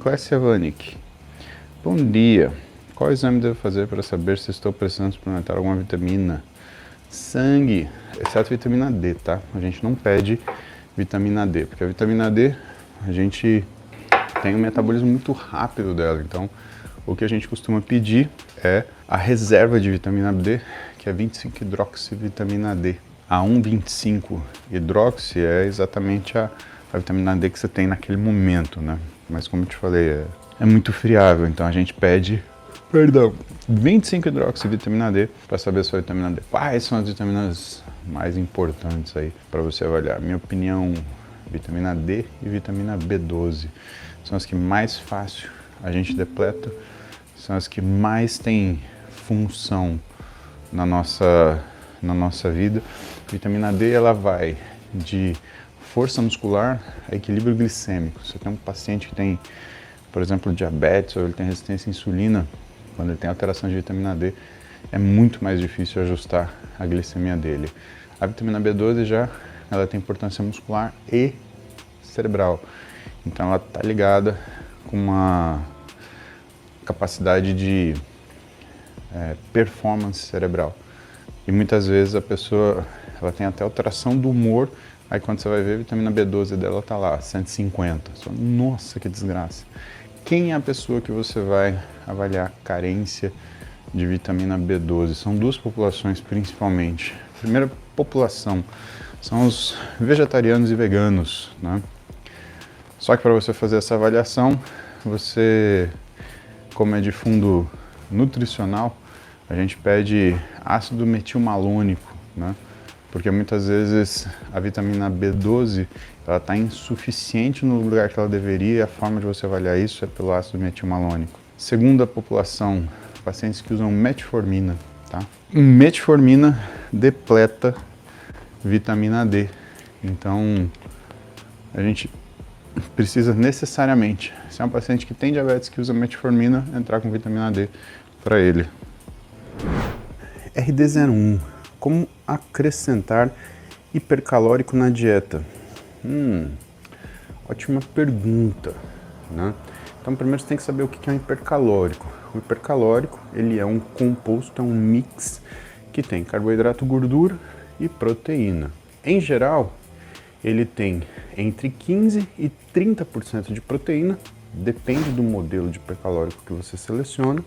Clécia Vanik. Bom dia. Qual exame devo fazer para saber se estou precisando suplementar alguma vitamina? Sangue, exceto vitamina D, tá? A gente não pede vitamina D, porque a vitamina D, a gente tem um metabolismo muito rápido dela. Então, o que a gente costuma pedir é a reserva de vitamina D, que é 25-hidroxivitamina D. A 1,25-hidroxi é exatamente a vitamina D que você tem naquele momento, né? Mas como eu te falei, é muito friável, então a gente pede, 25-hidroxivitamina D para saber a sua vitamina D. Quais são as vitaminas mais importantes aí para você avaliar? Minha opinião, vitamina D e vitamina B12 são as que mais fácil a gente depleta, são as que mais têm função na nossa vida. Vitamina D, ela vai de força muscular a equilíbrio glicêmico. Se tem um paciente que tem, por exemplo, diabetes ou ele tem resistência à insulina, quando ele tem alteração de vitamina D, é muito mais difícil ajustar a glicemia dele. A vitamina B12 já, ela tem importância muscular e cerebral. Então ela está ligada com uma capacidade de performance cerebral. E muitas vezes a pessoa, ela tem até alteração do humor, aí quando você vai ver a vitamina B12 dela tá lá, 150. Nossa, que desgraça. Quem é a pessoa que você vai avaliar carência de vitamina B12? São duas populações principalmente. A primeira população são os vegetarianos e veganos, né? Só que para você fazer essa avaliação, você, como é de fundo nutricional, a gente pede ácido metilmalônico, né? Porque muitas vezes a vitamina B12 ela está insuficiente no lugar que ela deveria, e a forma de você avaliar isso é pelo ácido metilmalônico. Segunda população, pacientes que usam metformina, tá? Metformina depleta vitamina D, então a gente precisa necessariamente, se é um paciente que tem diabetes que usa metformina, entrar com vitamina D para ele. RD01, como acrescentar hipercalórico na dieta? Ótima pergunta, né? Então primeiro você tem que saber o que é um hipercalórico. O hipercalórico, ele é um composto, é um mix que tem carboidrato, gordura e proteína. Em geral, ele tem entre 15% e 30% de proteína, depende do modelo de hipercalórico que você seleciona.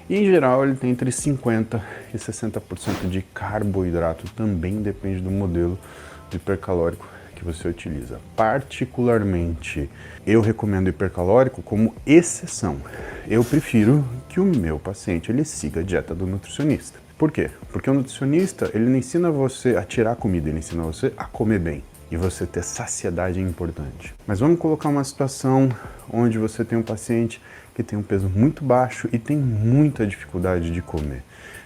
E em geral ele tem entre 50% e 60% de carboidrato, também depende do modelo de hipercalórico que você utiliza. Particularmente, eu recomendo o hipercalórico como exceção. Eu prefiro que o meu paciente ele siga a dieta do nutricionista. Por quê? Porque o nutricionista ele não ensina você a tirar comida, ele ensina você a comer bem. E você ter saciedade é importante. Mas vamos colocar uma situação onde você tem um paciente que tem um peso muito baixo e tem muita dificuldade de comer.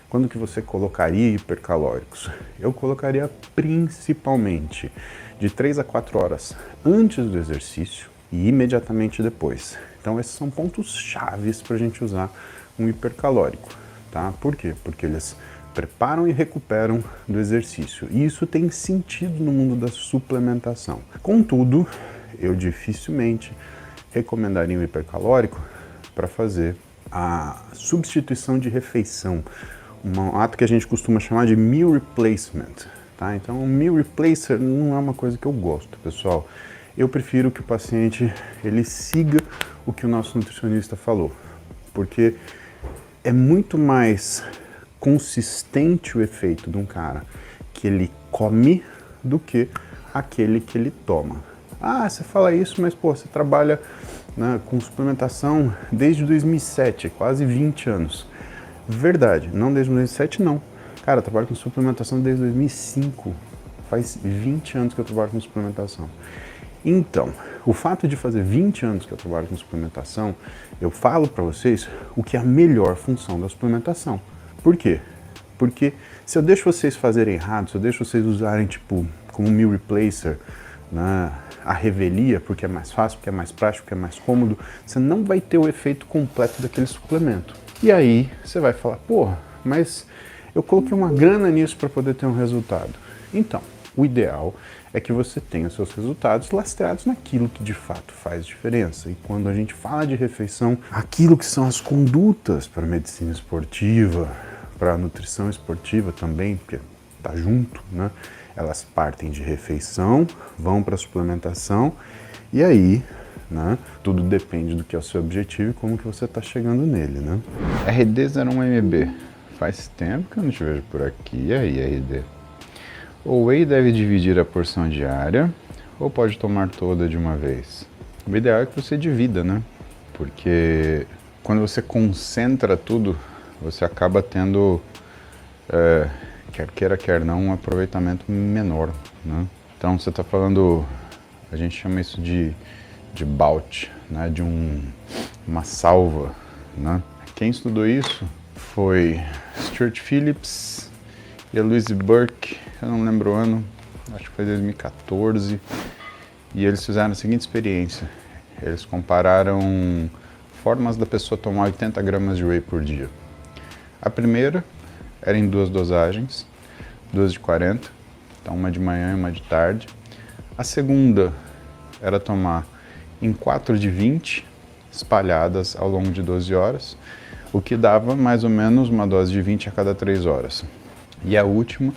Quando que você colocaria hipercalóricos? Eu colocaria principalmente de 3 a 4 horas antes do exercício e imediatamente depois. Então esses são pontos chaves para a gente usar um hipercalórico, tá? Por quê? Porque eles preparam e recuperam do exercício. E isso tem sentido no mundo da suplementação. Contudo, eu dificilmente recomendaria um hipercalórico para fazer a substituição de refeição, um ato que a gente costuma chamar de meal replacement, tá? Então, o meal replacer não é uma coisa que eu gosto, pessoal. Eu prefiro que o paciente ele siga o que o nosso nutricionista falou, porque é muito mais consistente o efeito de um cara que ele come do que aquele que ele toma. Ah, você fala isso, mas pô, você trabalha, né, com suplementação desde 2007, quase 20 anos. Verdade, não desde 2007 não. Cara, eu trabalho com suplementação desde 2005. Faz 20 anos que eu trabalho com suplementação. Então, o fato de fazer 20 anos que eu trabalho com suplementação, eu falo para vocês o que é a melhor função da suplementação. Por quê? Porque se eu deixo vocês fazerem errado, se eu deixo vocês usarem tipo como meal replacer, né, a revelia, porque é mais fácil, porque é mais prático, porque é mais cômodo, você não vai ter o efeito completo daquele suplemento. E aí você vai falar, porra, mas eu coloquei uma grana nisso para poder ter um resultado. Então, o ideal é que você tenha os seus resultados lastreados naquilo que de fato faz diferença. E quando a gente fala de refeição, aquilo que são as condutas para a medicina esportiva, para a nutrição esportiva também, porque tá junto, né? Elas partem de refeição, vão para a suplementação e aí, né, tudo depende do que é o seu objetivo e como que você está chegando nele, né? RD01MB, faz tempo que eu não te vejo por aqui. E aí, RD? O whey deve dividir a porção diária ou pode tomar toda de uma vez? O ideal é que você divida, né? Porque quando você concentra tudo, você acaba tendo, quer queira, quer não, um aproveitamento menor, né? Então você está falando, a gente chama isso de bout, né? De uma salva, né? Quem estudou isso foi Stuart Phillips e a Louise Burke, eu não lembro o ano, acho que foi 2014, e eles fizeram a seguinte experiência. Eles compararam formas da pessoa tomar 80 gramas de whey por dia. A primeira era em 2 dosagens, 2 de 40, então uma de manhã e uma de tarde. A segunda era tomar em 4 de 20, espalhadas ao longo de 12 horas, o que dava mais ou menos uma dose de 20 a cada 3 horas. E a última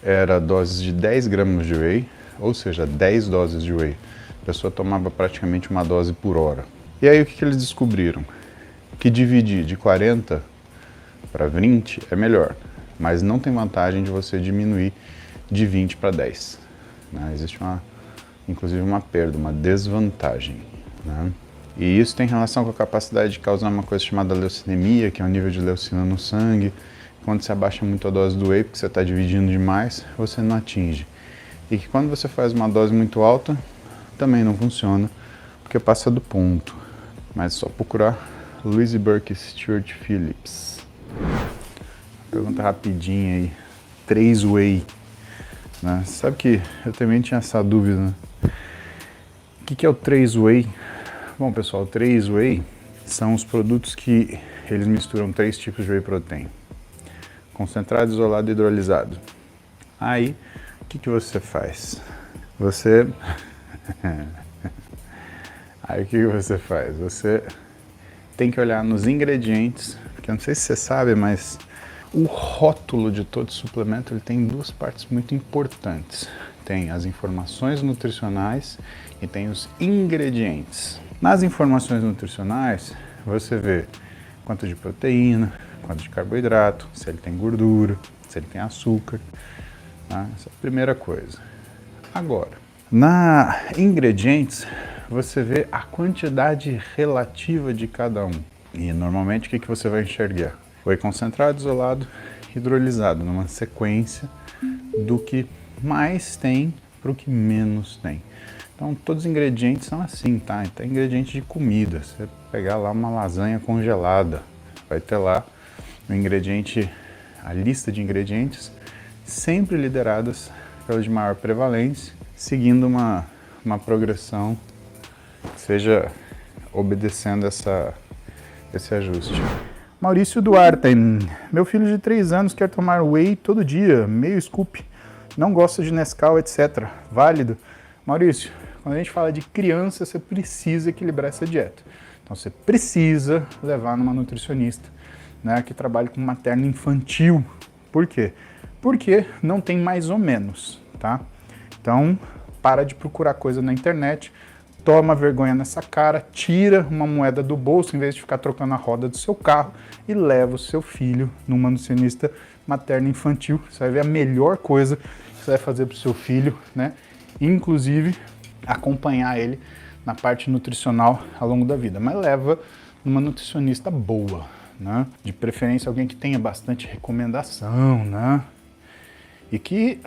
era doses de 10 gramas de whey, ou seja, 10 doses de whey. A pessoa tomava praticamente uma dose por hora. E aí o que eles descobriram? Que dividir de 40 para 20 é melhor, mas não tem vantagem de você diminuir de 20 para 10. Né? Existe inclusive uma perda, uma desvantagem. Né? E isso tem relação com a capacidade de causar uma coisa chamada leucinemia, que é o nível de leucina no sangue. Quando você abaixa muito a dose do whey, porque você está dividindo demais, você não atinge. E que quando você faz uma dose muito alta, também não funciona, porque passa do ponto. Mas é só procurar Louise Burke e Stuart Phillips. Pergunta rapidinha aí. 3 whey. Né? Sabe que eu também tinha essa dúvida, né? O que é o 3 whey? Bom, pessoal, o 3 whey são os produtos que eles misturam 3 tipos de whey protein. Concentrado, isolado e hidrolisado. Aí, o que você faz? Aí o que você faz? Você tem que olhar nos ingredientes, porque eu não sei se você sabe, mas o rótulo de todo suplemento ele tem 2 partes muito importantes. Tem as informações nutricionais e tem os ingredientes. Nas informações nutricionais, você vê quanto de proteína, quanto de carboidrato, se ele tem gordura, se ele tem açúcar. Tá? Essa é a primeira coisa. Agora, na ingredientes, você vê a quantidade relativa de cada um. E normalmente o que você vai enxergar? Whey concentrado, isolado, hidrolisado, numa sequência do que mais tem para o que menos tem. Então todos os ingredientes são assim, tá? Então ingrediente de comida, você pegar lá uma lasanha congelada, vai ter lá o ingrediente, a lista de ingredientes, sempre lideradas pelas de maior prevalência, seguindo uma progressão que seja obedecendo esse ajuste. Maurício Duarte, meu filho de 3 anos quer tomar whey todo dia, meio scoop, não gosta de Nescau, etc. Válido? Maurício, quando a gente fala de criança, você precisa equilibrar essa dieta. Então você precisa levar numa nutricionista, né, que trabalhe com materno infantil. Por quê? Porque não tem mais ou menos, tá? Então, para de procurar coisa na internet, toma vergonha nessa cara, tira uma moeda do bolso em vez de ficar trocando a roda do seu carro e leva o seu filho numa nutricionista materno infantil. Você vai ver a melhor coisa que você vai fazer para o seu filho, né? Inclusive, acompanhar ele na parte nutricional ao longo da vida. Mas leva numa nutricionista boa, né? De preferência alguém que tenha bastante recomendação, né? E que...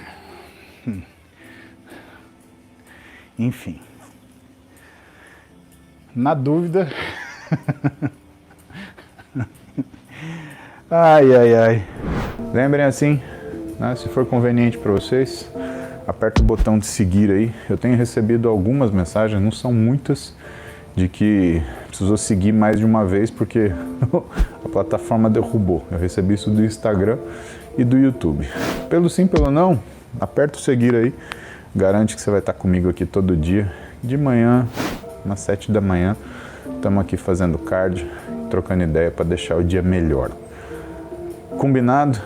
Enfim. Na dúvida... Ai. Lembrem assim, né? Se for conveniente para vocês, aperta o botão de seguir aí. Eu tenho recebido algumas mensagens, não são muitas, de que precisou seguir mais de uma vez porque a plataforma derrubou. Eu recebi isso do Instagram e do YouTube. Pelo sim, pelo não, aperta o seguir aí. garante que você vai estar comigo aqui todo dia. De manhã, umas 7 da manhã, estamos aqui fazendo cardio, trocando ideia para deixar o dia melhor. Combinado?